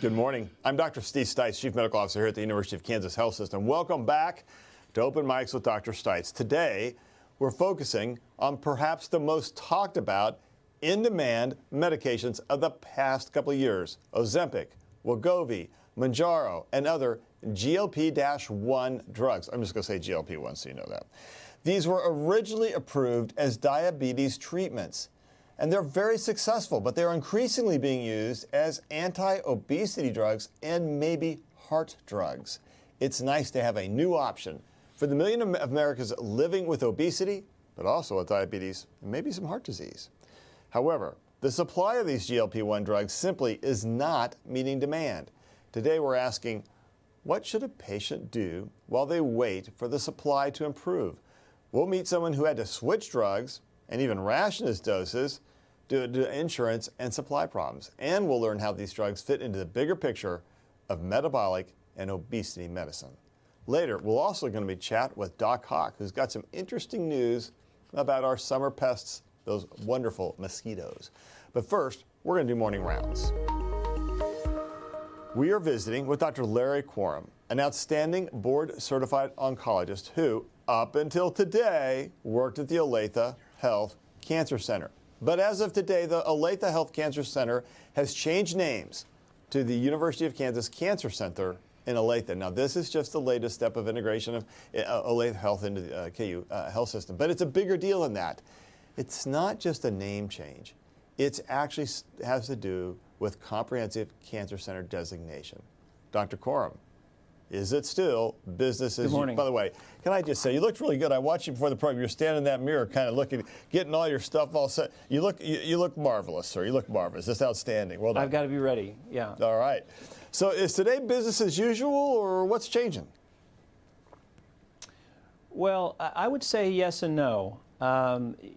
Good morning. I'm Dr. Steve Stites, Chief Medical Officer here at the University of Kansas Health System. Welcome back to Open Mics with Dr. Stites. Today, we're focusing on perhaps the most talked about in-demand medications of the past couple of years: Ozempic, Wegovy, Mounjaro, and other GLP-1 drugs. I'm just going to say GLP-1 so you know that. These were originally approved as diabetes treatments, and they're very successful, but they're increasingly being used as anti-obesity drugs and maybe heart drugs. It's nice to have a new option for the million of Americans living with obesity, but also with diabetes and maybe some heart disease. However, the supply of these GLP-1 drugs simply is not meeting demand. Today we're asking, what should a patient do while they wait for the supply to improve? We'll meet someone who had to switch drugs and even ration his doses due to insurance and supply problems. And we'll learn how these drugs fit into the bigger picture of metabolic and obesity medicine. Later, we're also going to be chat with Doc Hawk, who's got some interesting news about our summer pests, those wonderful mosquitoes. But first, we're going to do morning rounds. We are visiting with Dr. Larry Quorum, an outstanding board-certified oncologist who, up until today, worked at the Olathe Health Cancer Center. But as of today, the Olathe Health Cancer Center has changed names to the University of Kansas Cancer Center in Olathe. Now, this is just the latest step of integration of Olathe Health into the KU health system, but it's a bigger deal than that. It's not just a name change. It actually has to do with Comprehensive Cancer Center designation. Dr. Quorum, is it still business as usual? By the way, can I just say, you looked really good. I watched you before the program. You're standing in that mirror kind of looking, getting all your stuff all set. You look marvelous, sir. You look marvelous. That's outstanding. Well done. I've got to be ready, yeah. All right. So is today business as usual, or what's changing? Well, I would say yes and no.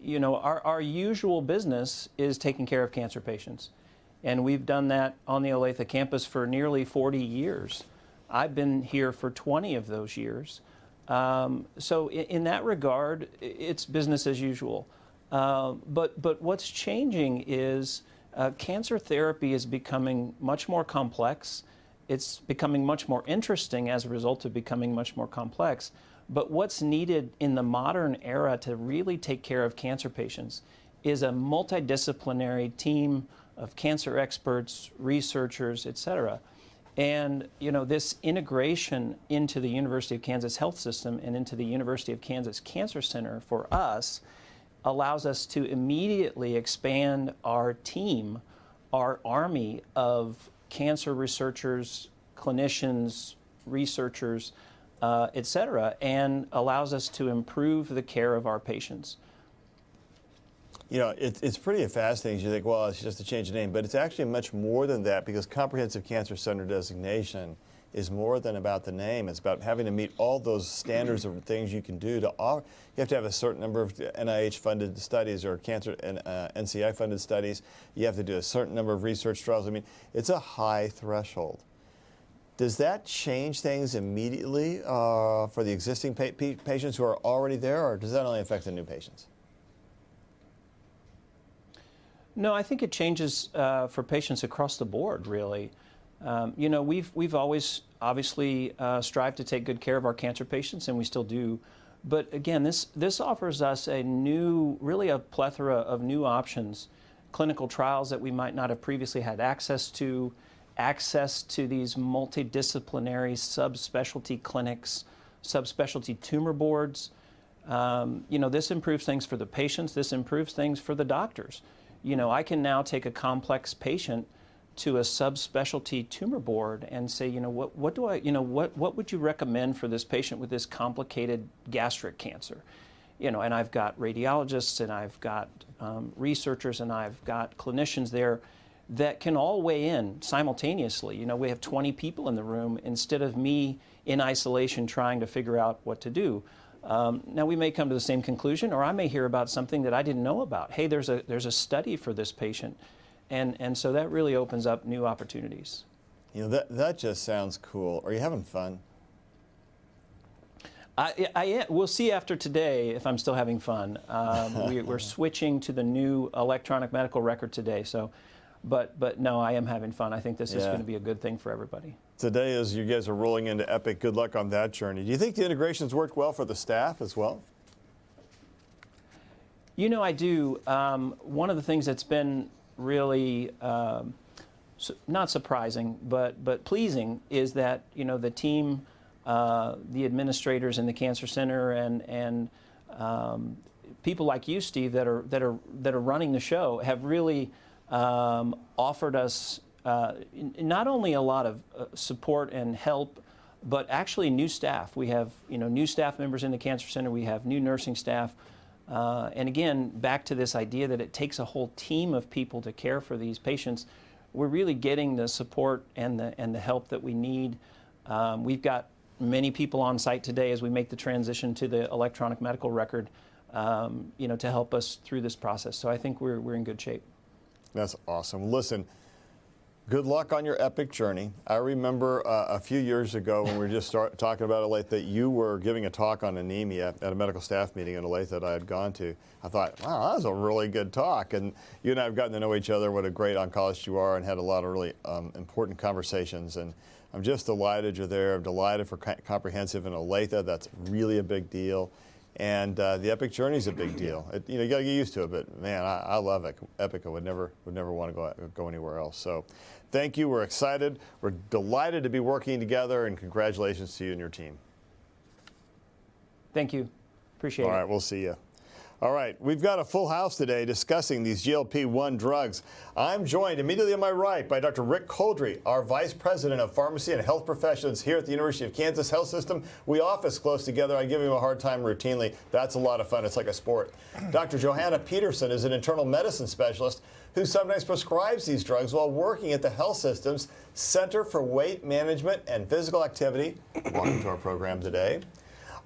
You know, our usual business is taking care of cancer patients. And we've done that on the Olathe campus for nearly 40 years. I've been here for 20 of those years. So in that regard, it's business as usual. But what's changing is cancer therapy is becoming much more complex. It's becoming much more interesting as a result of becoming much more complex. But what's needed in the modern era to really take care of cancer patients is a multidisciplinary team of cancer experts, researchers, et cetera. And you know, this integration into the University of Kansas Health System and into the University of Kansas Cancer Center for us allows us to immediately expand our team, our army of cancer researchers, clinicians, researchers, et cetera, and allows us to improve the care of our patients. You know, it's pretty fascinating. You think, well, it's just a change of name, but it's actually much more than that, because Comprehensive Cancer Center designation is more than about the name. It's about having to meet all those standards of things you can do to offer. You have to have a certain number of NIH-funded studies or cancer and NCI-funded studies. You have to do a certain number of research trials. I mean, it's a high threshold. Does that change things immediately for the existing patients who are already there, or does that only affect the new patients? No, I think it changes for patients across the board, really. You know, we've always obviously strived to take good care of our cancer patients, and we still do. But again, this offers us really a plethora of new options, clinical trials that we might not have previously had access to these multidisciplinary subspecialty clinics, subspecialty tumor boards. You know, this improves things for the patients. This improves things for the doctors. You know, I can now take a complex patient to a subspecialty tumor board and say, you know, what would you recommend for this patient with this complicated gastric cancer? You know, and I've got radiologists and I've got researchers and I've got clinicians there that can all weigh in simultaneously. You know, we have 20 people in the room instead of me in isolation trying to figure out what to do. Now, we may come to the same conclusion, or I may hear about something that I didn't know about. Hey, there's a study for this patient. And so that really opens up new opportunities. You know, that just sounds cool. Are you having fun? We'll see after today if I'm still having fun. We're switching to the new electronic medical record today. So, But no, I am having fun. I think this is Yeah. going to be a good thing for everybody. Today, as you guys are rolling into Epic, good luck on that journey. Do you think the integration's worked well for the staff as well? You know, I do. One of the things that's been really not surprising, but pleasing is that, you know, the team, the administrators in the Cancer Center and people like you, Steve, that are running the show have really offered us not only a lot of support and help, but actually new staff. We have, you know, new staff members in the Cancer Center. We have new nursing staff. And again, back to this idea that it takes a whole team of people to care for these patients. We're really getting the support and the help that we need. We've got many people on site today as we make the transition to the electronic medical record, you know, to help us through this process. So I think we're in good shape. That's awesome. Listen, good luck on your Epic journey. I remember a few years ago when we were just talking about Olathe that you were giving a talk on anemia at a medical staff meeting in Olathe that I had gone to. I thought, wow, that was a really good talk. And you and I have gotten to know each other, what a great oncologist you are, and had a lot of really important conversations. And I'm just delighted you're there. I'm delighted for Comprehensive in Olathe. That's really a big deal. And the Epic journey is a big deal. You know, you got to get used to it, but man, I love Epic. I would never want to go anywhere else. So thank you. We're excited. We're delighted to be working together, and congratulations to you and your team. Thank you. Appreciate it. All right, we'll see you. All right, we've got a full house today discussing these GLP-1 drugs. I'm joined immediately on my right by Dr. Rick Coldry, our Vice President of Pharmacy and Health Professions here at the University of Kansas Health System. We office close together. I give him a hard time routinely. That's a lot of fun. It's like a sport. Dr. Johanna Peterson is an internal medicine specialist who sometimes prescribes these drugs while working at the health system's Center for Weight Management and Physical Activity. Welcome to our program today.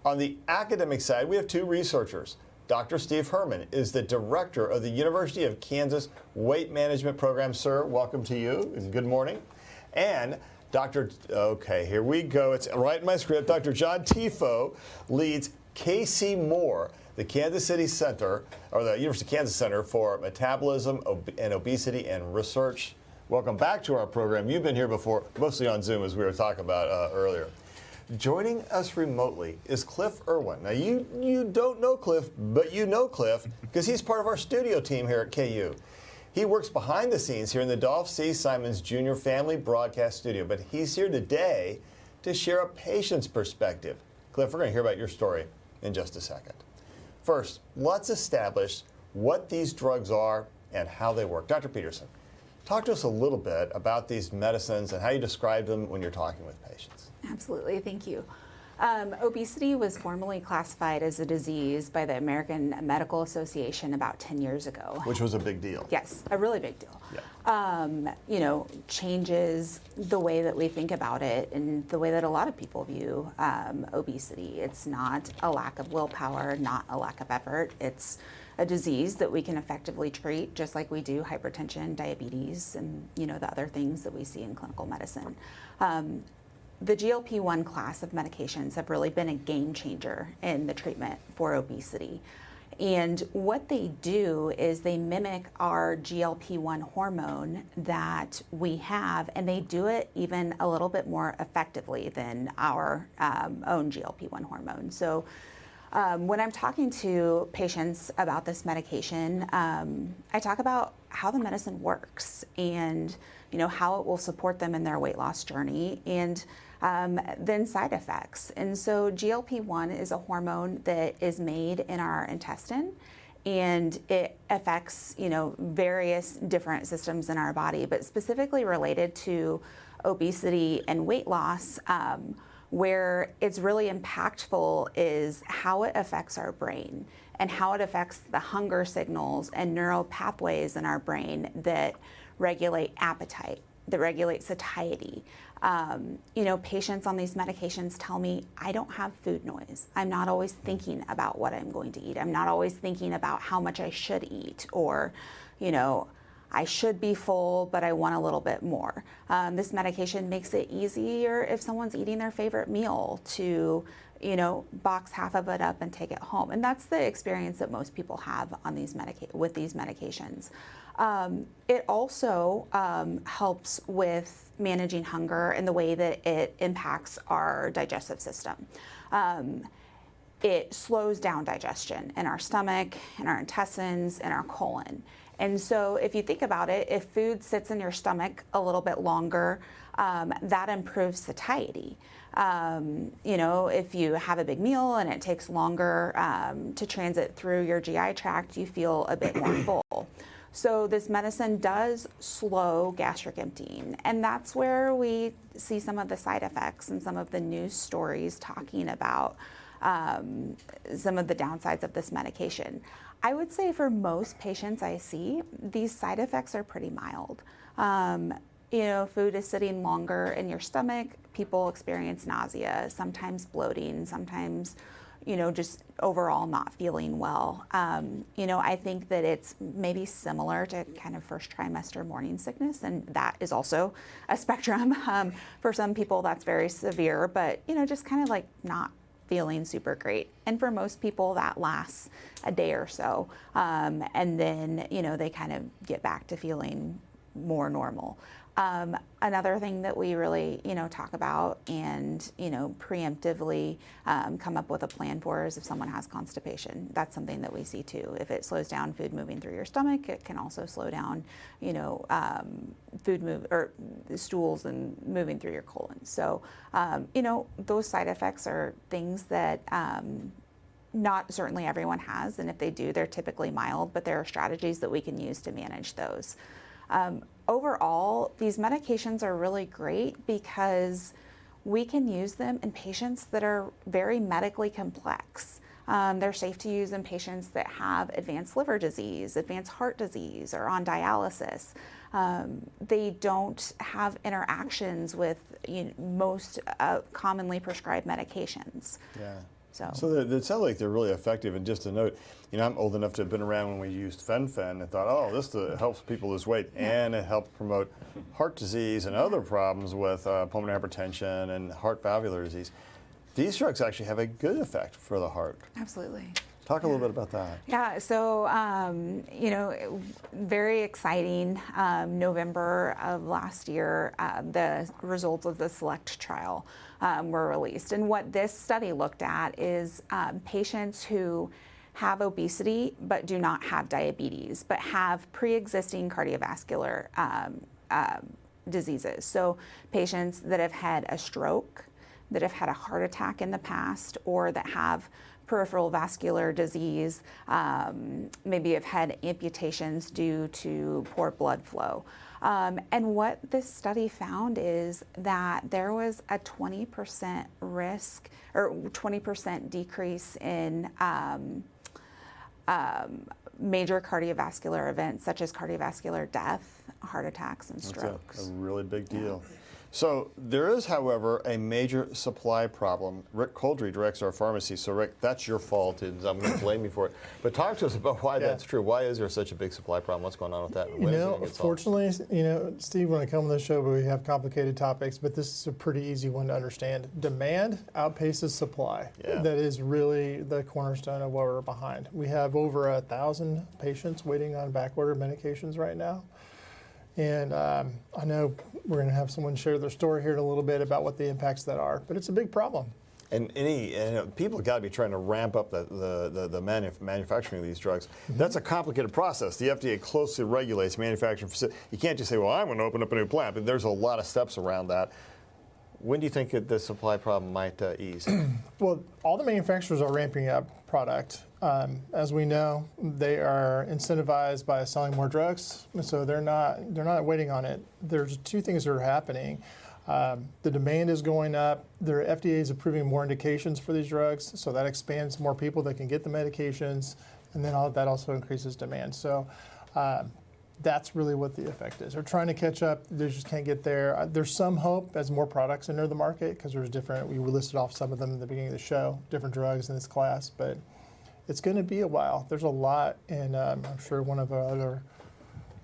On the academic side, we have two researchers. Dr. Steve Herman is the director of the University of Kansas Weight Management Program. Sir, welcome to you. Good morning. And okay, here we go. It's right in my script. Dr. John Tifo leads Casey Moore, the Kansas City Center, or the University of Kansas Center for Metabolism and Obesity and Research. Welcome back to our program. You've been here before, mostly on Zoom, as we were talking about earlier. Joining us remotely is Cliff Irwin. Now, you don't know Cliff, but you know Cliff because he's part of our studio team here at KU. He works behind the scenes here in the Dolph C. Simons Jr. Family Broadcast Studio, but he's here today to share a patient's perspective. Cliff, we're going to hear about your story in just a second. First, let's establish what these drugs are and how they work. Dr. Peterson, talk to us a little bit about these medicines and how you describe them when you're talking with patients. Absolutely, thank you. Obesity was formally classified as a disease by the American Medical Association about 10 years ago. Which was a big deal. Yes, a really big deal. Yeah. You know, changes the way that we think about it and the way that a lot of people view obesity. It's not a lack of willpower, not a lack of effort. It's a disease that we can effectively treat just like we do hypertension, diabetes, and, you know, the other things that we see in clinical medicine. The GLP-1 class of medications have really been a game changer in the treatment for obesity. And what they do is they mimic our GLP-1 hormone that we have, and they do it even a little bit more effectively than our own GLP-1 hormone. So when I'm talking to patients about this medication, I talk about how the medicine works and, you know, how it will support them in their weight loss journey, and then side effects. And so GLP-1 is a hormone that is made in our intestine, and it affects, you know, various different systems in our body, but specifically related to obesity and weight loss, where it's really impactful is how it affects our brain and how it affects the hunger signals and neural pathways in our brain that regulate appetite, that regulate satiety. You know, patients on these medications tell me, I don't have food noise. I'm not always thinking about what I'm going to eat. I'm not always thinking about how much I should eat, or, you know, I should be full, but I want a little bit more. This medication makes it easier if someone's eating their favorite meal to box half of it up and take it home. And that's the experience that most people have on these with these medications. It also helps with managing hunger in the way that it impacts our digestive system. It slows down digestion in our stomach, in our intestines, in our colon. And so if you think about it, if food sits in your stomach a little bit longer, that improves satiety. If you have a big meal and it takes longer to transit through your GI tract, you feel a bit more full. So this medicine does slow gastric emptying, and that's where we see some of the side effects and some of the news stories talking about some of the downsides of this medication. I would say for most patients I see, these side effects are pretty mild. Food is sitting longer in your stomach, people experience nausea, sometimes bloating, sometimes just overall not feeling well. I think that it's maybe similar to kind of first trimester morning sickness, and that is also a spectrum. For some people that's very severe, but just kind of like not feeling super great. And for most people that lasts a day or so. And then, they kind of get back to feeling more normal. Another thing that we really, talk about and, preemptively come up with a plan for is if someone has constipation. That's something that we see too. If it slows down food moving through your stomach, it can also slow down, stools and moving through your colon. So, those side effects are things that not certainly everyone has, and if they do, they're typically mild, but there are strategies that we can use to manage those. Overall, these medications are really great because we can use them in patients that are very medically complex. They're safe to use in patients that have advanced liver disease, advanced heart disease, or on dialysis. They don't have interactions with most commonly prescribed medications. Yeah. So it sounds like they're really effective. And just a note, I'm old enough to have been around when we used fen-phen and thought, oh, this helps people lose weight, and it helped promote heart disease and other problems with pulmonary hypertension and heart valvular disease. These drugs actually have a good effect for the heart. Absolutely. Talk a little bit about that. Yeah, so, very exciting. November of last year, the results of the SELECT trial were released. And what this study looked at is patients who have obesity but do not have diabetes, but have pre-existing cardiovascular diseases. So patients that have had a stroke, that have had a heart attack in the past, or that have peripheral vascular disease, maybe have had amputations due to poor blood flow. And what this study found is that there was a 20% risk or 20% decrease in major cardiovascular events such as cardiovascular death, heart attacks, and strokes. That's a really big deal. So there is, however, a major supply problem. Rick Coldry directs our pharmacy. So Rick, that's your fault, and I'm going to blame you for it. But talk to us about why that's true. Why is there such a big supply problem? What's going on with that? And when is it going to get solved? Fortunately, Steve, when I come on the show, we have complicated topics, but this is a pretty easy one to understand. Demand outpaces supply. Yeah. That is really the cornerstone of what we're behind. We have over 1,000 patients waiting on backorder medications right now. And I know we're going to have someone share their story here in a little bit about what the impacts that are, but it's a big problem. And people have got to be trying to ramp up the manufacturing of these drugs. Mm-hmm. That's a complicated process. The FDA closely regulates manufacturing facilities. You can't just say, well, I'm going to open up a new plant. But there's a lot of steps around that. When do you think that the supply problem might ease? Well, all the manufacturers are ramping up product. As we know, they are incentivized by selling more drugs, so they're not waiting on it. There's two things that are happening. The demand is going up. The FDA is approving more indications for these drugs, so that expands more people that can get the medications, and then that also increases demand. So that's really what the effect is. They're trying to catch up. They just can't get there. There's some hope as more products enter the market because there's different. We listed off some of them at the beginning of the show, different drugs in this class, but it's going to be a while. There's a lot, and I'm sure one of our other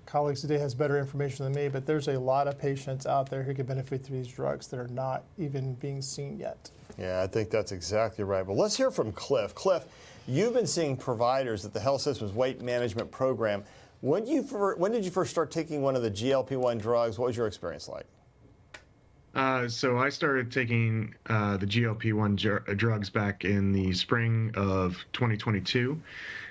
colleagues today has better information than me, but there's a lot of patients out there who could benefit through these drugs that are not even being seen yet. Yeah, I think that's exactly right. But let's hear from Cliff. Cliff, you've been seeing providers at the health system's weight management program. When did you first start taking one of the GLP-1 drugs? What was your experience like? So I started taking the GLP-1 drugs back in the spring of 2022.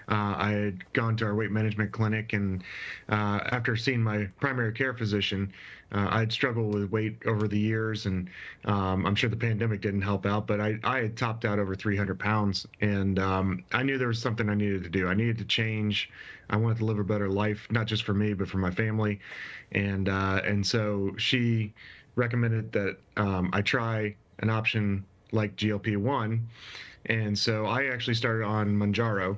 I had gone to our weight management clinic, and after seeing my primary care physician, I'd struggled with weight over the years, and I'm sure the pandemic didn't help out, but I had topped out over 300 pounds, and I knew there was something I needed to do. I needed to change. I wanted to live a better life, not just for me, but for my family. And so she recommended that I try an option like GLP-1. And so I actually started on Mounjaro,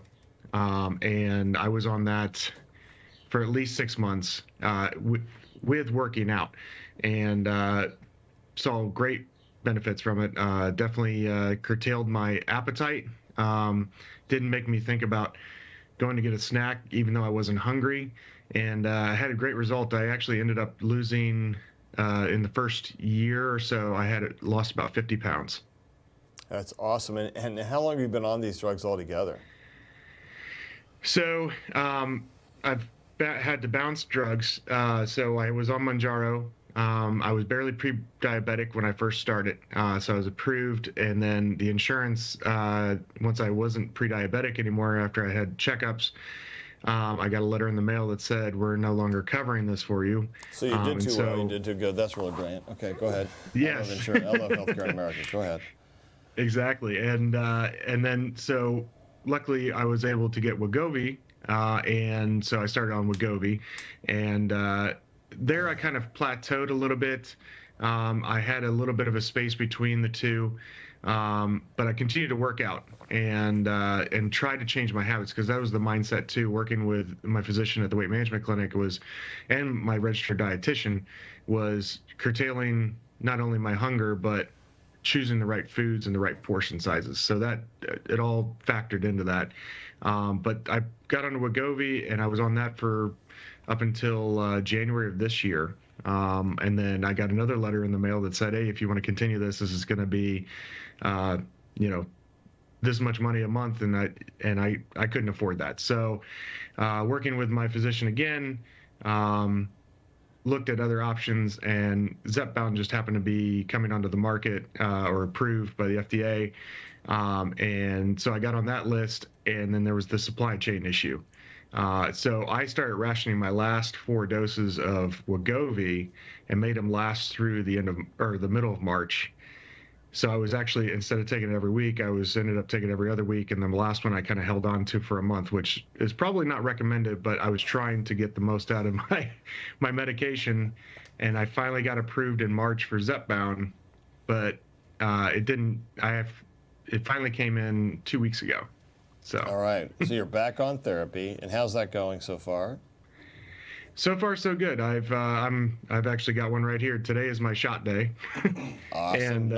and I was on that for at least 6 months with working out, and saw great benefits from it. Definitely curtailed my appetite. Didn't make me think about going to get a snack even though I wasn't hungry, and I had a great result. I actually ended up losing, in the first year or so, I had lost about 50 pounds. That's awesome. And how long have you been on these drugs altogether? So I've had to bounce drugs. So I was on Mounjaro. I was barely pre-diabetic when I first started. So I was approved, and then the insurance, once I wasn't pre-diabetic anymore after I had checkups, I got a letter in the mail that said, we're no longer covering this for you. So you did too well. You did too good. That's really brilliant. Okay, go ahead. Yes. I love healthcare in America. Go ahead. Exactly. And then, so luckily I was able to get Wegovy. And so I started on Wegovy, and there I kind of plateaued a little bit. I had a little bit of a space between the two, but I continued to work out and try to change my habits, because that was the mindset too. Working with my physician at the weight management clinic and my registered dietitian, was curtailing not only my hunger, but choosing the right foods and the right portion sizes. So that it all factored into that. But I got onto Wegovy, and I was on that for up until January of this year. And then I got another letter in the mail that said, hey, if you want to continue this is going to be, this much money a month. And I couldn't afford that. So working with my physician again, looked at other options, and Zepbound just happened to be coming onto the market, or approved by the FDA. And so I got on that list, and then there was the supply chain issue. So I started rationing my last 4 doses of Wegovy and made them last through the middle of March. So I was actually, instead of taking it every week, ended up taking it every other week. And then the last one I kind of held on to for a month, which is probably not recommended, but I was trying to get the most out of my medication. And I finally got approved in March for Zepbound, but it didn't. It finally came in 2 weeks ago. So. All right. So you're back on therapy, and how's that going so far? So far, so good. I've actually got one right here. Today is my shot day. Awesome. And,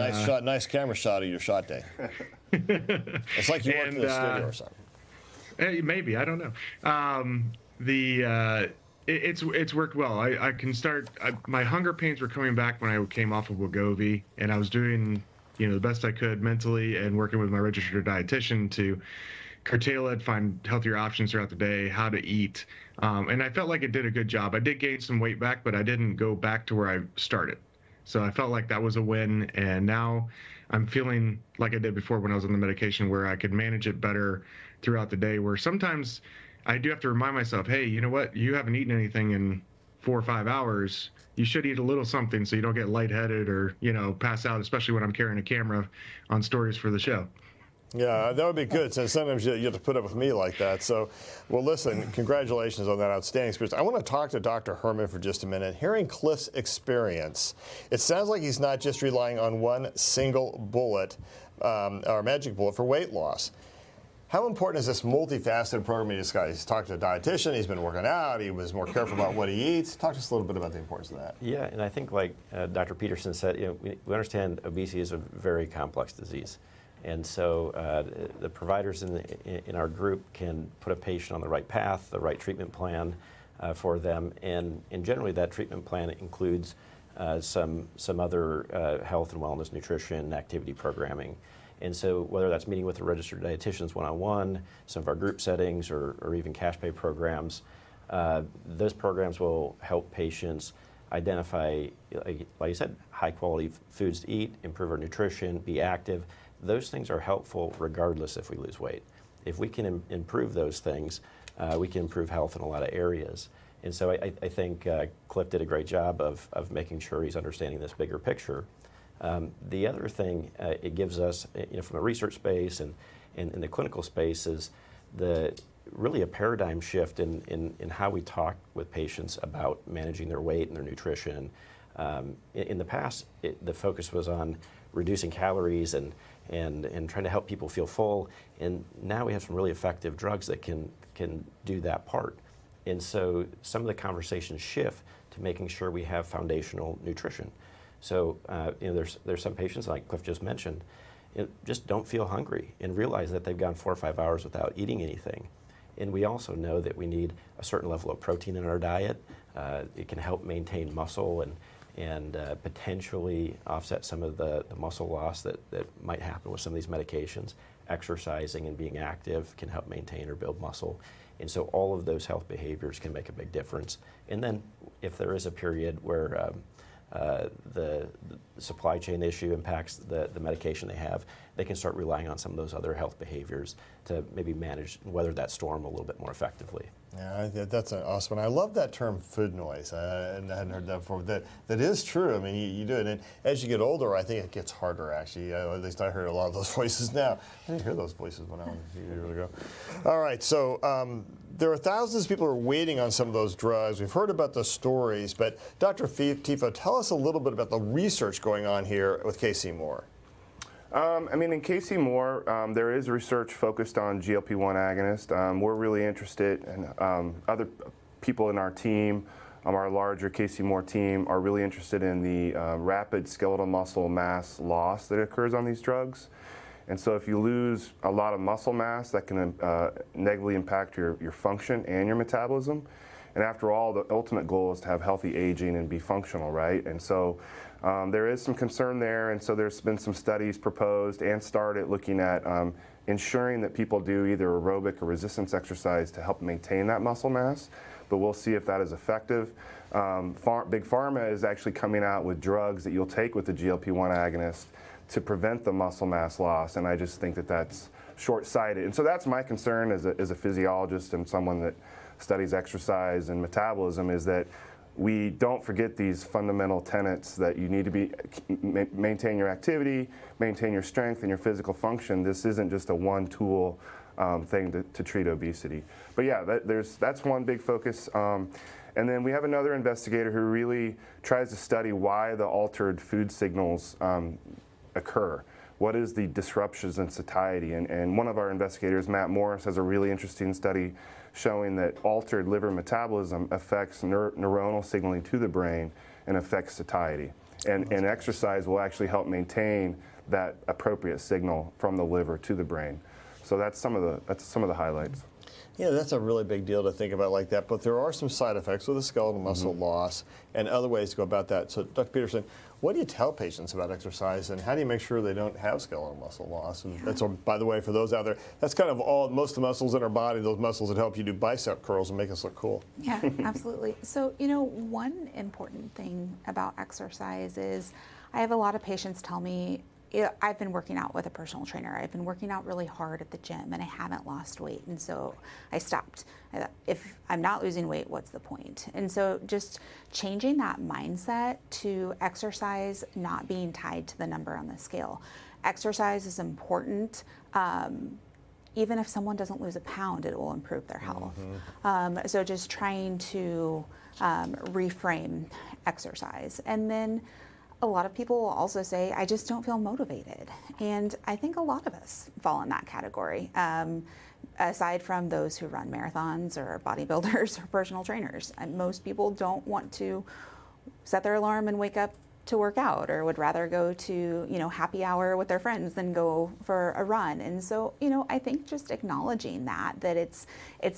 nice camera shot of your shot day. It's like you worked in the studio or something. Maybe, I don't know. It's worked well. I can start. My hunger pains were coming back when I came off of Wegovy, and I was doing the best I could mentally, and working with my registered dietitian to curtail it, find healthier options throughout the day, how to eat. And I felt like it did a good job. I did gain some weight back, but I didn't go back to where I started. So I felt like that was a win. And now I'm feeling like I did before when I was on the medication, where I could manage it better throughout the day, where sometimes I do have to remind myself, hey, you know what? You haven't eaten anything in 4 or 5 hours. You should eat a little something so you don't get lightheaded or, pass out, especially when I'm carrying a camera on stories for the show. Yeah, that would be good, since sometimes you have to put up with me like that. So, well, listen, congratulations on that outstanding experience. I want to talk to Dr. Herman for just a minute. Hearing Cliff's experience, it sounds like he's not just relying on one single bullet or magic bullet for weight loss. How important is this multifaceted program he's talked to a dietitian, he's been working out, he was more careful about what he eats. Talk to us a little bit about the importance of that. Yeah, and I think like Dr. Peterson said, we understand obesity is a very complex disease. And so the providers in our group can put a patient on the right path, the right treatment plan for them. And generally that treatment plan includes some other health and wellness, nutrition, activity programming. And so whether that's meeting with the registered dietitians one-on-one, some of our group settings, or even cash pay programs, those programs will help patients identify, like you said, high quality foods to eat, improve our nutrition, be active. Those things are helpful regardless if we lose weight. If we can improve those things, we can improve health in a lot of areas. And so I think Cliff did a great job of making sure he's understanding this bigger picture. The other thing it gives us, from a research space and in the clinical space, is really a paradigm shift in how we talk with patients about managing their weight and their nutrition. In the past, the focus was on reducing calories and trying to help people feel full. And now we have some really effective drugs that can do that part. And so some of the conversations shift to making sure we have foundational nutrition. So there's some patients, like Cliff just mentioned, just don't feel hungry and realize that they've gone 4 or 5 hours without eating anything. And we also know that we need a certain level of protein in our diet. It can help maintain muscle and potentially offset some of the muscle loss that might happen with some of these medications. Exercising and being active can help maintain or build muscle. And so all of those health behaviors can make a big difference. And then if there is a period where the supply chain issue impacts the medication they have, they can start relying on some of those other health behaviors to maybe manage, weather that storm a little bit more effectively. Yeah, that's awesome. And I love that term, food noise. And I hadn't heard that before. That is true. I mean, you do it. And as you get older, I think it gets harder, actually. At least I heard a lot of those voices now. I didn't hear those voices when I was a few years ago. All right, so there are thousands of people who are waiting on some of those drugs. We've heard about the stories, but Dr. Tifo, tell us a little bit about the research going on here with Casey Moore. In Casey Moore, there is research focused on GLP-1 agonist. We're really interested, and other people in our team, our larger Casey Moore team, are really interested in the rapid skeletal muscle mass loss that occurs on these drugs. And so if you lose a lot of muscle mass, that can negatively impact your function and your metabolism. And after all, the ultimate goal is to have healthy aging and be functional, right? And so there is some concern there, and so there's been some studies proposed and started looking at ensuring that people do either aerobic or resistance exercise to help maintain that muscle mass, but we'll see if that is effective. Big Pharma is actually coming out with drugs that you'll take with the GLP-1 agonist to prevent the muscle mass loss, and I just think that that's short-sighted. And so that's my concern as a physiologist and someone that studies exercise and metabolism, is that we don't forget these fundamental tenets that you need to maintain your activity, maintain your strength and your physical function. This isn't just a one-tool thing to treat obesity. But yeah, that's one big focus. And then we have another investigator who really tries to study why the altered food signals occur. What is the disruptions in satiety? And one of our investigators, Matt Morris, has a really interesting study showing that altered liver metabolism affects neuronal signaling to the brain and affects satiety. And exercise will actually help maintain that appropriate signal from the liver to the brain. So that's some of the highlights. Yeah, that's a really big deal to think about like that, but there are some side effects with the skeletal muscle loss and other ways to go about that. So Dr. Peterson, what do you tell patients about exercise, and how do you make sure they don't have skeletal muscle loss? And that's, by the way, for those out there, that's kind of most of the muscles in our body, those muscles that help you do bicep curls and make us look cool. Yeah, absolutely. So, one important thing about exercise is I have a lot of patients tell me, I've been working out with a personal trainer. I've been working out really hard at the gym and I haven't lost weight. And so I stopped. If I'm not losing weight, what's the point? And so just changing that mindset to exercise not being tied to the number on the scale. Exercise is important. Even if someone doesn't lose a pound, it will improve their health. So just trying to reframe exercise. And then a lot of people will also say, I just don't feel motivated. And I think a lot of us fall in that category, aside from those who run marathons or bodybuilders or personal trainers. And most people don't want to set their alarm and wake up to work out, or would rather go to, happy hour with their friends than go for a run. And so, I think just acknowledging that it's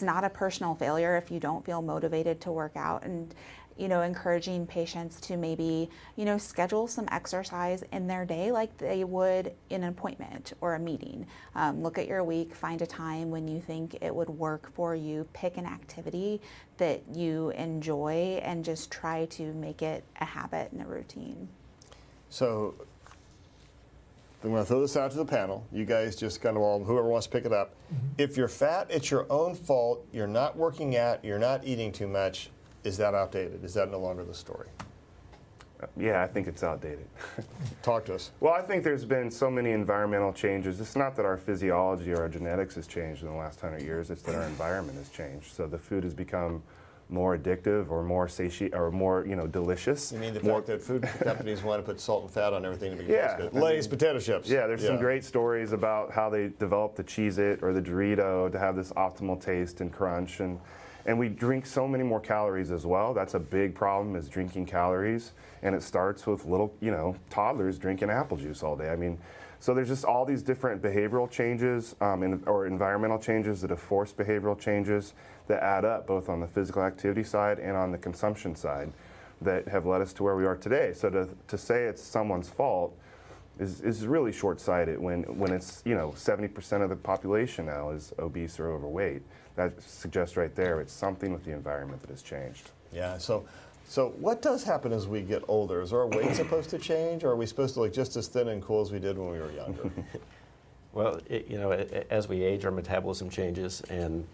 not a personal failure if you don't feel motivated to work out. And, encouraging patients to maybe, schedule some exercise in their day like they would in an appointment or a meeting. Look at your week, find a time when you think it would work for you, pick an activity that you enjoy, and just try to make it a habit and a routine. So I'm going to throw this out to the panel. You guys just kind of all, whoever wants to pick it up. If you're fat, it's your own fault. You're not working out. You're not eating too much. Is that outdated? Is that no longer the story? Yeah, I think it's outdated. Talk to us. Well, I think there's been so many environmental changes. It's not that our physiology or our genetics has changed in the last 100 years. It's that our environment has changed. So the food has become more addictive or more or more, delicious. You mean the fact that food companies want to put salt and fat on everything to make it Yeah, taste good? Lay's potato chips. Yeah, there's some great stories about how they developed the Cheez-It or the Dorito to have this optimal taste and crunch. And we drink so many more calories as well. That's a big problem, is drinking calories. And it starts with little, toddlers drinking apple juice all day. I mean, so there's just all these different behavioral changes or environmental changes that have forced behavioral changes that add up both on the physical activity side and on the consumption side that have led us to where we are today. So to say it's someone's fault is really short-sighted when it's 70% of the population now is obese or overweight. That suggests right there it's something with the environment that has changed. Yeah. So what does happen as we get older? Is our weight supposed to change, or are we supposed to look just as thin and cool as we did when we were younger? Well, as we age, our metabolism changes, and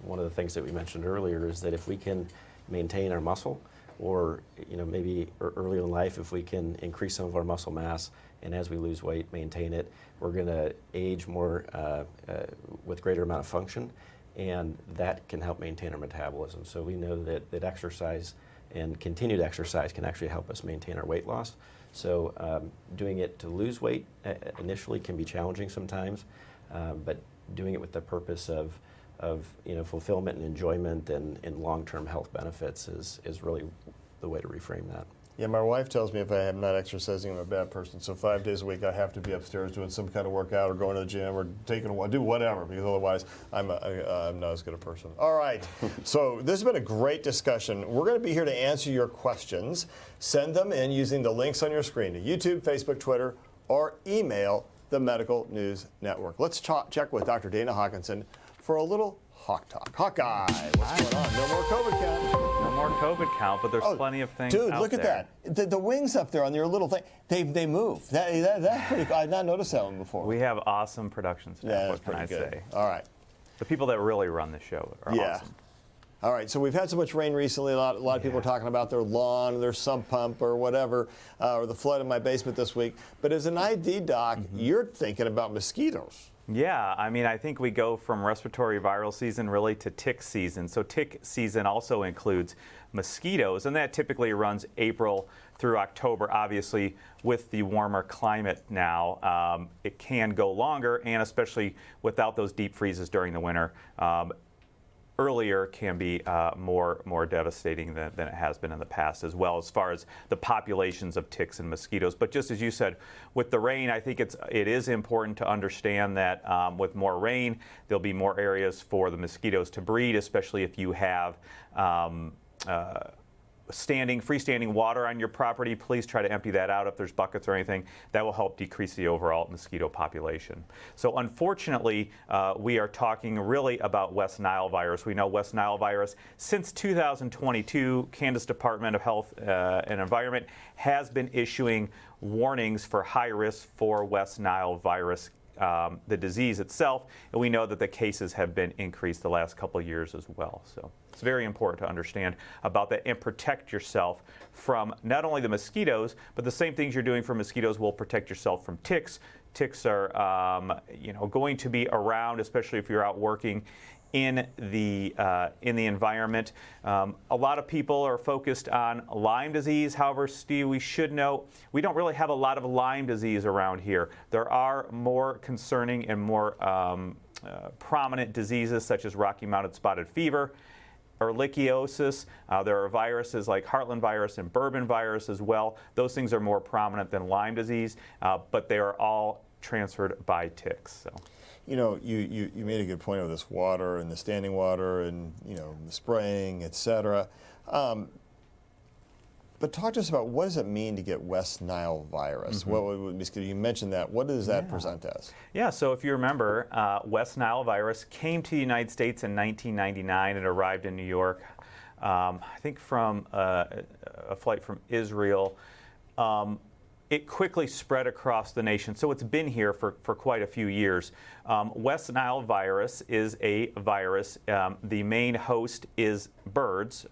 one of the things that we mentioned earlier is that if we can maintain our muscle, or maybe early in life, if we can increase some of our muscle mass, and as we lose weight, maintain it, we're going to age more with greater amount of function, and that can help maintain our metabolism. So we know that exercise and continued exercise can actually help us maintain our weight loss. So doing it to lose weight initially can be challenging sometimes, but doing it with the purpose of fulfillment and enjoyment and long-term health benefits is really the way to reframe that. Yeah, my wife tells me if I am not exercising, I'm a bad person. So 5 days a week, I have to be upstairs doing some kind of workout or going to the gym or taking a walk, do whatever, because otherwise I'm not as good a person. All right. So this has been a great discussion. We're going to be here to answer your questions. Send them in using the links on your screen to YouTube, Facebook, Twitter, or email the Medical News Network. Let's check with Dr. Dana Hawkinson for a little Hawk Talk. Hawkeye, what's going on? No more COVID count. No more COVID count, but there's plenty of things Dude, out look there. at that. The wings up there on your little thing, they move. That's pretty cool. I've not noticed that one before. We have awesome production staff, Yeah, what can I that's pretty good. say? All right. The people that really run the show are awesome. All right, so we've had so much rain recently. A lot of people are talking about their lawn, their sump pump, or whatever, or the flood in my basement this week. But as an ID doc, you're thinking about mosquitoes. Yeah, I mean, I think we go from respiratory viral season really to tick season. So tick season also includes mosquitoes, and that typically runs April through October. Obviously, with the warmer climate now, it can go longer, and especially without those deep freezes during the winter, earlier can be more devastating than it has been in the past, as well as far as the populations of ticks and mosquitoes. But just as you said, with the rain, I think it is important to understand that with more rain, there'll be more areas for the mosquitoes to breed, especially if you have freestanding water on your property. Please try to empty that out if there's buckets or anything. That will help decrease the overall mosquito population. So unfortunately, we are talking really about West Nile virus. We know West Nile virus, since 2022, Kansas Department of Health and Environment has been issuing warnings for high risk for West Nile virus, the disease itself, and we know that the cases have been increased the last couple of years as well. So it's very important to understand about that and protect yourself from not only the mosquitoes, but the same things you're doing for mosquitoes will protect yourself from ticks. Ticks are going to be around, especially if you're out working in the environment. A lot of people are focused on Lyme disease. However, Steve, we should note we don't really have a lot of Lyme disease around here. There are more concerning and more prominent diseases such as Rocky Mountain spotted fever, ehrlichiosis. There are viruses like Heartland virus and Bourbon virus as well. Those things are more prominent than Lyme disease, but they are all transferred by ticks. So. You made a good point of this water and the standing water and the spraying, etc. But talk to us about what does it mean to get West Nile virus? You mentioned that. What does that present as? Yeah, so if you remember, West Nile virus came to the United States in 1999. It arrived in New York, I think from a flight from Israel. It quickly spread across the nation, so it's been here for quite a few years. West Nile virus is a virus. The main host is birds,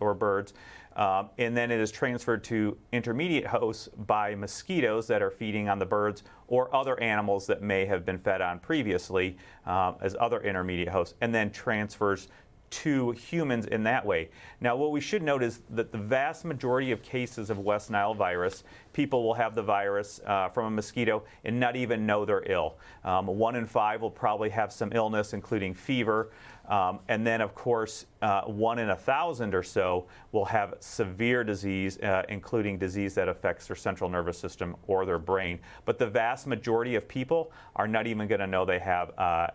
and then it is transferred to intermediate hosts by mosquitoes that are feeding on the birds or other animals that may have been fed on previously as other intermediate hosts, and then transfers to humans in that way. Now, what we should note is that the vast majority of cases of West Nile virus, people will have the virus from a mosquito and not even know they're ill. 1 in 5 will probably have some illness, including fever. And then, of course, 1 in 1,000 or so will have severe disease, including disease that affects their central nervous system or their brain. But the vast majority of people are not even going to know they have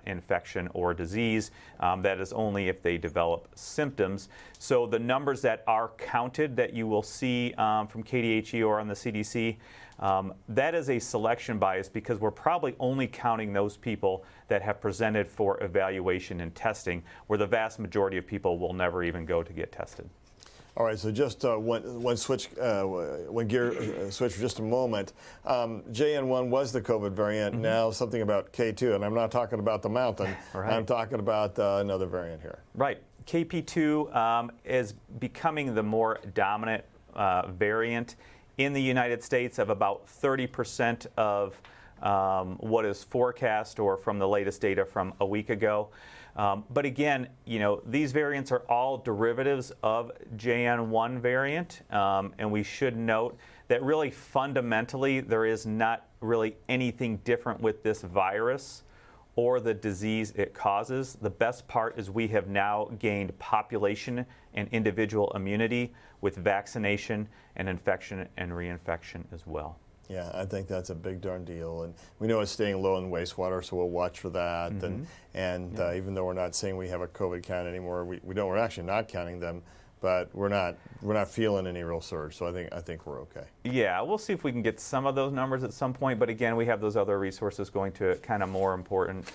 infection or disease. That is only if they develop symptoms. So the numbers that are counted that you will see from KDHE or on the CDC, that is a selection bias because we're probably only counting those people that have presented for evaluation and testing, where the vast majority of people will never even go to get tested. All right, so just one gear switch for just a moment. JN1 was the COVID variant. Now something about K2, and I'm not talking about the mountain. Right. I'm talking about another variant here. Right. KP2 is becoming the more dominant variant in the United States of about 30% of what is forecast or from the latest data from a week ago. But again, these variants are all derivatives of JN1 variant, and we should note that really fundamentally there is not really anything different with this virus or the disease it causes. The best part is we have now gained population and individual immunity with vaccination and infection and reinfection as well. Yeah, I think that's a big darn deal, and we know it's staying low in wastewater, so we'll watch for that. And even though we're not saying we have a COVID count anymore, we don't. We're actually not counting them, but we're not feeling any real surge. So I think we're okay. Yeah, we'll see if we can get some of those numbers at some point. But again, we have those other resources going to kind of more important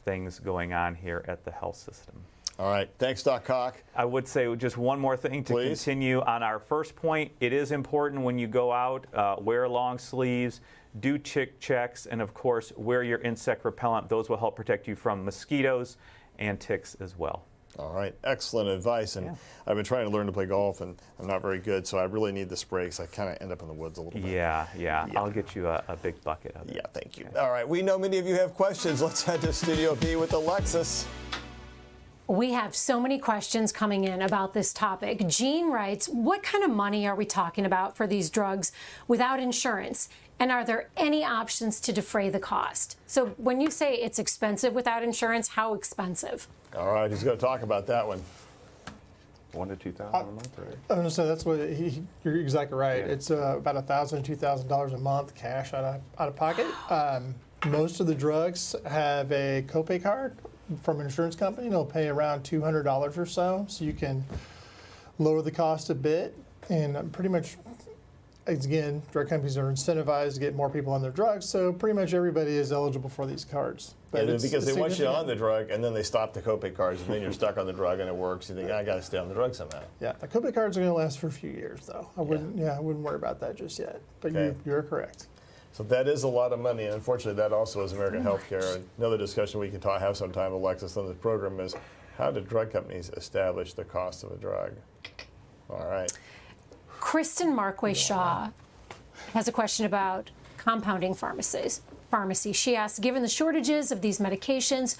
things going on here at the health system. All right. Thanks, Doc Cock. I would say just one more thing to continue on our first point. It is important when you go out, wear long sleeves, do tick checks, and of course, wear your insect repellent. Those will help protect you from mosquitoes and ticks as well. All right. Excellent advice. And I've been trying to learn to play golf, and I'm not very good, so I really need the spray because I kind of end up in the woods a little bit. Yeah. I'll get you a big bucket of it. Yeah, thank you. All right. We know many of you have questions. Let's head to Studio B with Alexis. We have so many questions coming in about this topic. Jean writes, what kind of money are we talking about for these drugs without insurance? And are there any options to defray the cost? So when you say it's expensive without insurance, how expensive? All right, he's going to talk about that one. $1,000 to $2,000 a month, right? I'm going to say that's what you're exactly right. Yeah. It's about $1,000 to $2,000 a month cash out of pocket. Most of the drugs have a copay card from an insurance company. They'll pay around $200 or so you can lower the cost a bit. And pretty much, again, drug companies are incentivized to get more people on their drugs, so pretty much everybody is eligible for these cards. But because they want you on the drug, and then they stop the copay cards, and then you're stuck on the drug, and it works. You think, I got to stay on the drug somehow. Yeah, the copay cards are going to last for a few years, though. I wouldn't worry about that just yet. But you're correct. So that is a lot of money, and unfortunately, that also is American healthcare. Another discussion we can have sometime, Alexis, on this program is how do drug companies establish the cost of a drug? All right. Kristen Markway Shaw has a question about compounding pharmacy. She asks, given the shortages of these medications,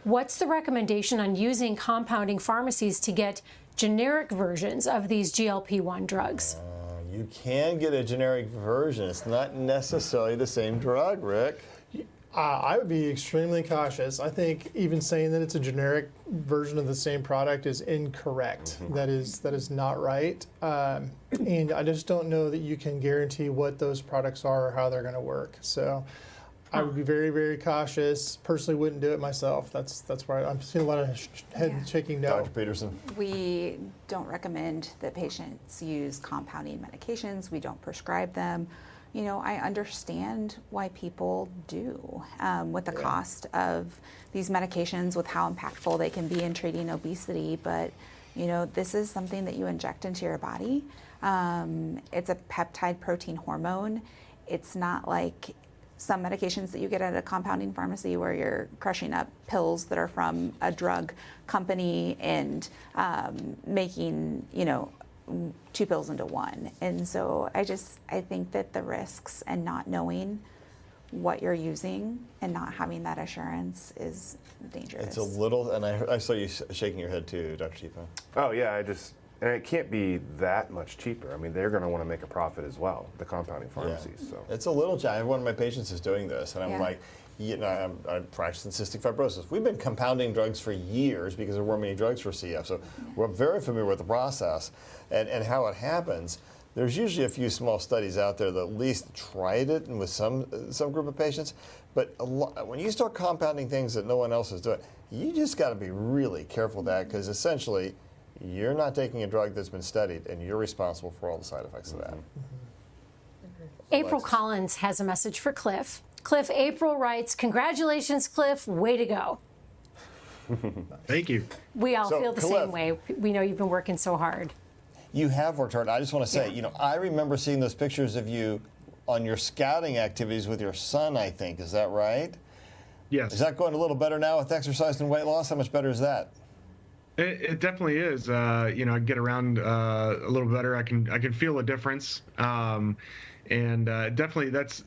what's the recommendation on using compounding pharmacies to get generic versions of these GLP-1 drugs? You can get a generic version. It's not necessarily the same drug, Rick. I would be extremely cautious. I think even saying that it's a generic version of the same product is incorrect. That is not right. And I just don't know that you can guarantee what those products are or how they're going to work. So I would be very, very cautious. Personally, wouldn't do it myself. That's why I'm seeing a lot of head shaking no. Dr. Peterson? We don't recommend that patients use compounding medications. We don't prescribe them. You know, I understand why people do with the cost of these medications, with how impactful they can be in treating obesity. But, you know, this is something that you inject into your body. It's a peptide protein hormone. It's not like some medications that you get at a compounding pharmacy where you're crushing up pills that are from a drug company and making, you know, 2 pills into one. And so I think that the risks and not knowing what you're using and not having that assurance is dangerous. It's a little, and I saw you shaking your head too, Dr. Chifa. Oh yeah, and it can't be that much cheaper. I mean, they're going to want to make a profit as well, the compounding pharmacies. So it's a little challenging. One of my patients is doing this, and I'm Yeah. like, you know, I'm practicing cystic fibrosis. We've been compounding drugs for years because there weren't many drugs for CF, so we're very familiar with the process and how it happens. There's usually a few small studies out there that at least tried it and with some group of patients, but when you start compounding things that no one else is doing, you just got to be really careful with that, because essentially you're not taking a drug that's been studied and you're responsible for all the side effects of that. April Collins has a message for Cliff. Cliff, April writes, "Congratulations, Cliff, way to go." Thank you. We all So, feel the Cliff, same way. We know you've been working so hard. You have worked hard. I just want to say, you know, I remember seeing those pictures of you on your scouting activities with your son, I think. Is that right? Yes. Is that going a little better now with exercise and weight loss? How much better is that? It definitely is. You know, I get around a little better. I can feel a difference, and definitely that's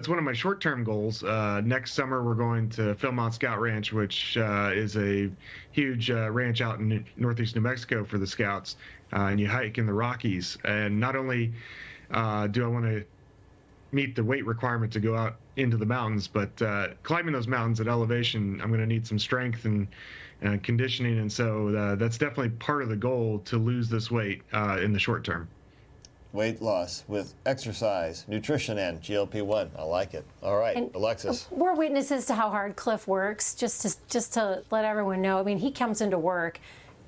one of my short-term goals. Next summer, we're going to Philmont Scout Ranch, which is a huge ranch out in northeast New Mexico for the Scouts, and you hike in the Rockies. And not only do I want to meet the weight requirement to go out into the mountains, but climbing those mountains at elevation, I'm going to need some strength and conditioning, and so that's definitely part of the goal, to lose this weight in the short term. Weight loss with exercise, nutrition, and GLP-1. I like it. All right, And Alexis. We're witnesses to how hard Cliff works, just to let everyone know. I mean, he comes into work,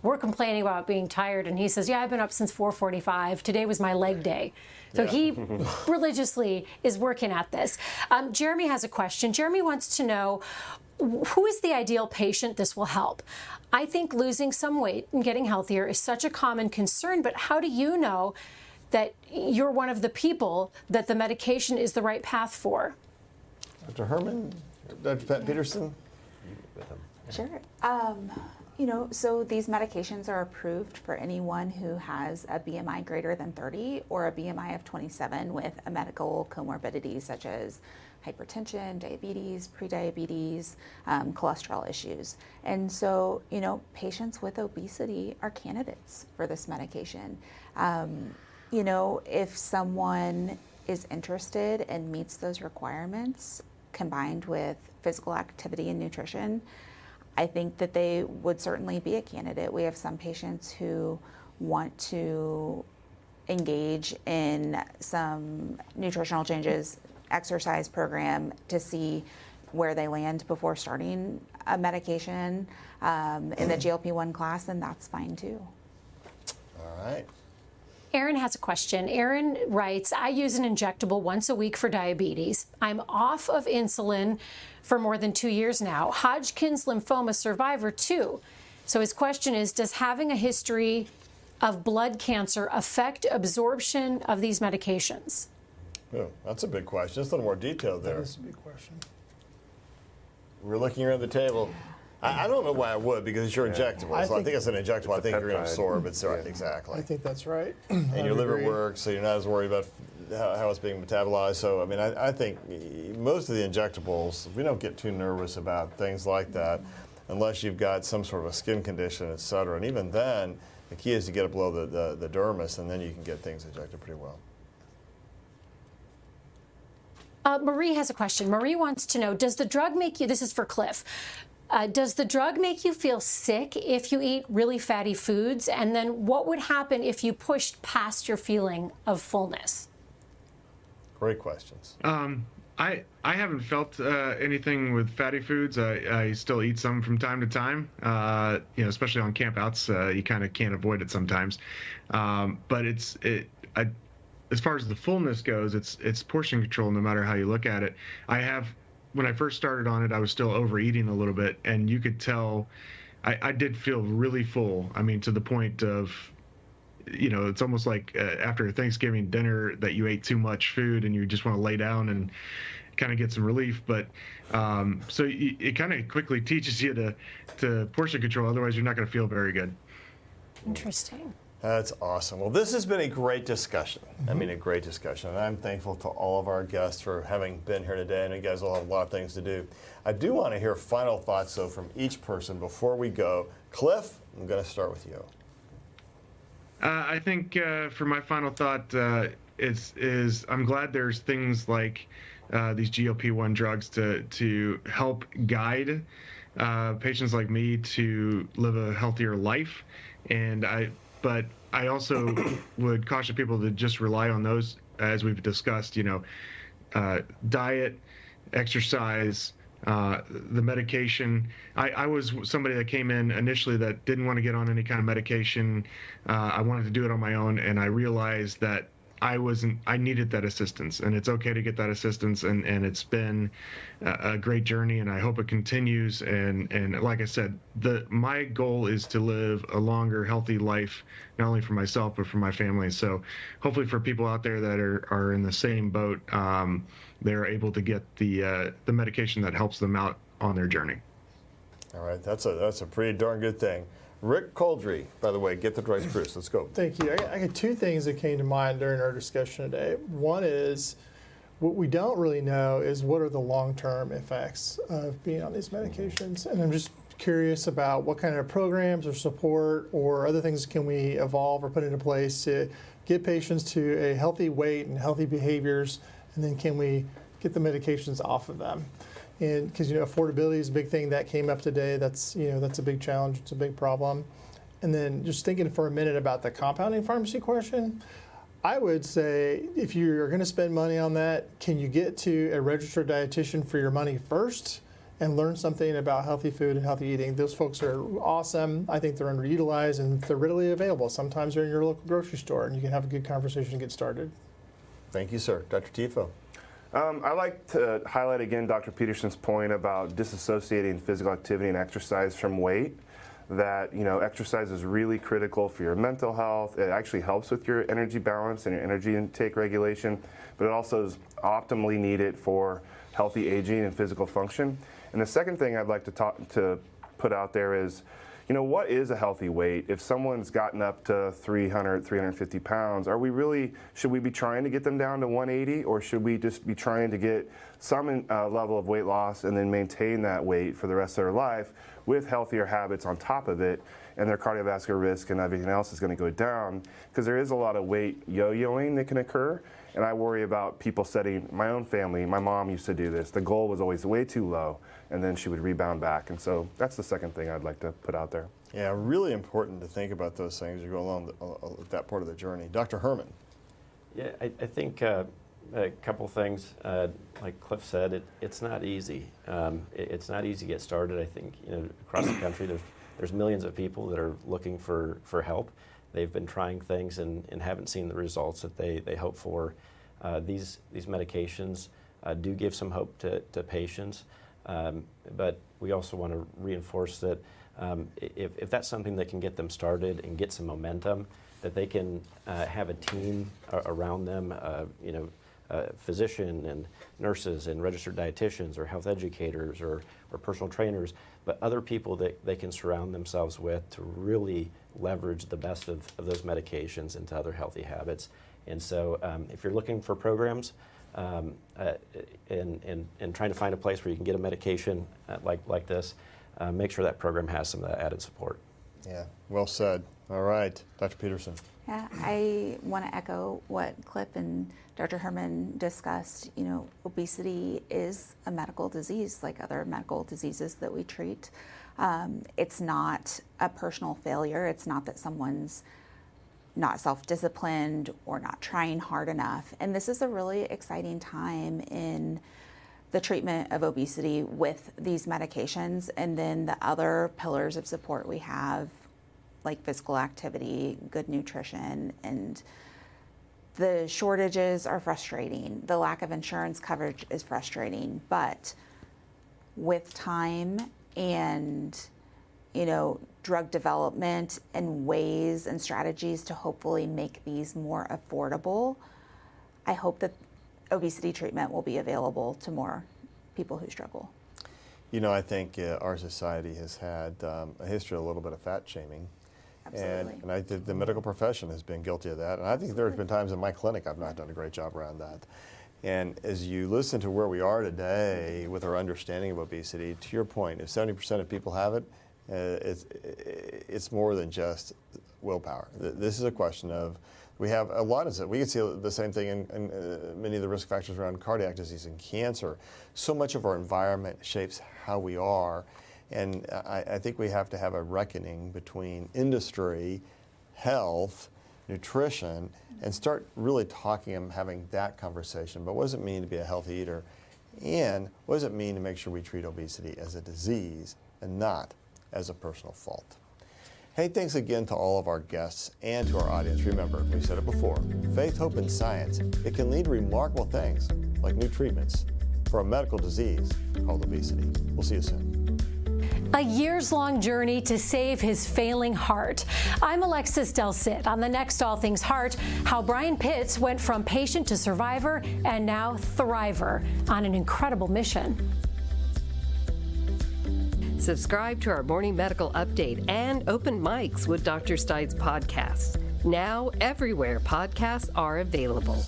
we're complaining about being tired, and he says, yeah, I've been up since 4:45. Today was my leg day. So he religiously is working at this. Jeremy has a question. Jeremy wants to know, who is the ideal patient this will help? I think losing some weight and getting healthier is such a common concern, but how do you know that you're one of the people that the medication is the right path for? Dr. Herman, Dr. Peterson? Sure. You know, so these medications are approved for anyone who has a BMI greater than 30 or a BMI of 27 with a medical comorbidity such as hypertension, diabetes, prediabetes, cholesterol issues. And so, you know, patients with obesity are candidates for this medication. You know, if someone is interested and meets those requirements combined with physical activity and nutrition, I think that they would certainly be a candidate. We have some patients who want to engage in some nutritional changes, exercise program to see where they land before starting a medication in the GLP-1 class, and that's fine too. All right. Aaron has a question. Aaron writes, I use an injectable once a week for diabetes. I'm off of insulin for more than 2 years now. Hodgkin's lymphoma survivor too. So his question is, does having a history of blood cancer affect absorption of these medications? Oh, that's a big question. Just a little more detail there. That's a big question. We're looking around the table. I don't know why I would, because it's your injectable. I So I think- think it's an injectable. I think you're going to peptide. absorb it. So exactly. I think that's right. And your liver works, so you're not as worried about how it's being metabolized. So, I mean, I think most of the injectables, we don't get too nervous about things like that unless you've got some sort of a skin condition, et cetera. And even then, the key is to get it below the dermis, and then you can get things injected pretty well. Marie has a question. Marie wants to know, does the drug make you, this is for Cliff, does the drug make you feel sick if you eat really fatty foods? And then what would happen if you pushed past your feeling of fullness? Great questions. I haven't felt anything with fatty foods. I still eat some from time to time, especially on campouts. You kind of can't avoid it sometimes. But as far as the fullness goes, it's portion control no matter how you look at it. When I first started on it, I was still overeating a little bit, and you could tell I did feel really full. I mean, to the point of, it's almost like after a Thanksgiving dinner that you ate too much food and you just want to lay down and kind of get some relief. But so it kind of quickly teaches you to portion control. Otherwise, you're not going to feel very good. Interesting. That's awesome. Well, this has been a great discussion. I mean, a great discussion. And I'm thankful to all of our guests for having been here today. And you guys all have a lot of things to do. I do want to hear final thoughts, though, from each person before we go. Cliff, I'm going to start with you. I think for my final thought is I'm glad there's things like these GLP-1 drugs to help guide patients like me to live a healthier life. But I also would caution people to just rely on those, as we've discussed, diet, exercise, the medication. I was somebody that came in initially that didn't want to get on any kind of medication. I wanted to do it on my own, and I realized that I needed that assistance, and it's okay to get that assistance, and it's been a great journey, and I hope it continues. And like I said, my goal is to live a longer, healthy life, not only for myself, but for my family. So hopefully for people out there that are in the same boat, they're able to get the medication that helps them out on their journey. All right, that's a pretty darn good thing. Rick Coldry, by the way, get the Rice Bruce. Let's go. Thank you. I got two things that came to mind during our discussion today. One is what we don't really know is what are the long-term effects of being on these medications. And I'm just curious about what kind of programs or support or other things can we evolve or put into place to get patients to a healthy weight and healthy behaviors, and then can we get the medications off of them? And because affordability is a big thing that came up today. That's a big challenge. It's a big problem. And then just thinking for a minute about the compounding pharmacy question, I would say if you're going to spend money on that, can you get to a registered dietitian for your money first and learn something about healthy food and healthy eating? Those folks are awesome. I think they're underutilized and they're readily available. Sometimes they're in your local grocery store and you can have a good conversation and get started. Thank you, sir. Dr. Tifo. I like to highlight again Dr. Peterson's point about disassociating physical activity and exercise from weight. That exercise is really critical for your mental health. It actually helps with your energy balance and your energy intake regulation, but it also is optimally needed for healthy aging and physical function. And the second thing I'd like to put out there is, what is a healthy weight? If someone's gotten up to 300, 350 pounds, should we be trying to get them down to 180, or should we just be trying to get some level of weight loss and then maintain that weight for the rest of their life with healthier habits on top of it, and their cardiovascular risk and everything else is going to go down? Because there is a lot of weight yo-yoing that can occur, and I worry about people setting, my own family, my mom used to do this. The goal was always way too low, and then she would rebound back. And so that's the second thing I'd like to put out there. Yeah, really important to think about those things as you go along that part of the journey. Dr. Herman. Yeah, I think a couple things. Like Cliff said, it's not easy. It's not easy to get started. I think across the country there's millions of people that are looking for help. They've been trying things and haven't seen the results that they hope for. These medications do give some hope to patients, but we also want to reinforce that if that's something that can get them started and get some momentum, that they can have a team around them, physician and nurses and registered dietitians or health educators or personal trainers, but other people that they can surround themselves with to really leverage the best of those medications into other healthy habits. And so if you're looking for programs and trying to find a place where you can get a medication like this, make sure that program has some of that added support. Yeah, well said. All right, Dr. Peterson. Yeah, I want to echo what Cliff and Dr. Herman discussed. Obesity is a medical disease like other medical diseases that we treat. It's not a personal failure. It's not that someone's not self-disciplined or not trying hard enough. And this is a really exciting time in the treatment of obesity with these medications, and then the other pillars of support we have, like physical activity, good nutrition, and the shortages are frustrating. The lack of insurance coverage is frustrating, but with time and, drug development and ways and strategies to hopefully make these more affordable, I hope that obesity treatment will be available to more people who struggle. I think our society has had a history of a little bit of fat shaming. Absolutely. And I think the medical profession has been guilty of that. And I think there's been times in my clinic I've not done a great job around that. And as you listen to where we are today with our understanding of obesity, to your point, if 70% of people have it, it's more than just willpower. This is a question of, we have a lot of it. We can see the same thing in many of the risk factors around cardiac disease and cancer. So much of our environment shapes how we are. And I think we have to have a reckoning between industry, health, nutrition, and start really talking and having that conversation. But what does it mean to be a healthy eater? And what does it mean to make sure we treat obesity as a disease and not as a personal fault? Hey, thanks again to all of our guests and to our audience. Remember, we said it before, faith, hope, and science, it can lead to remarkable things like new treatments for a medical disease called obesity. We'll see you soon. A years-long journey to save his failing heart. I'm Alexis Del Cid. On the next All Things Heart, how Brian Pitts went from patient to survivor and now thriver on an incredible mission. Subscribe to our morning medical update and open mics with Dr. Stites podcasts. Now everywhere podcasts are available.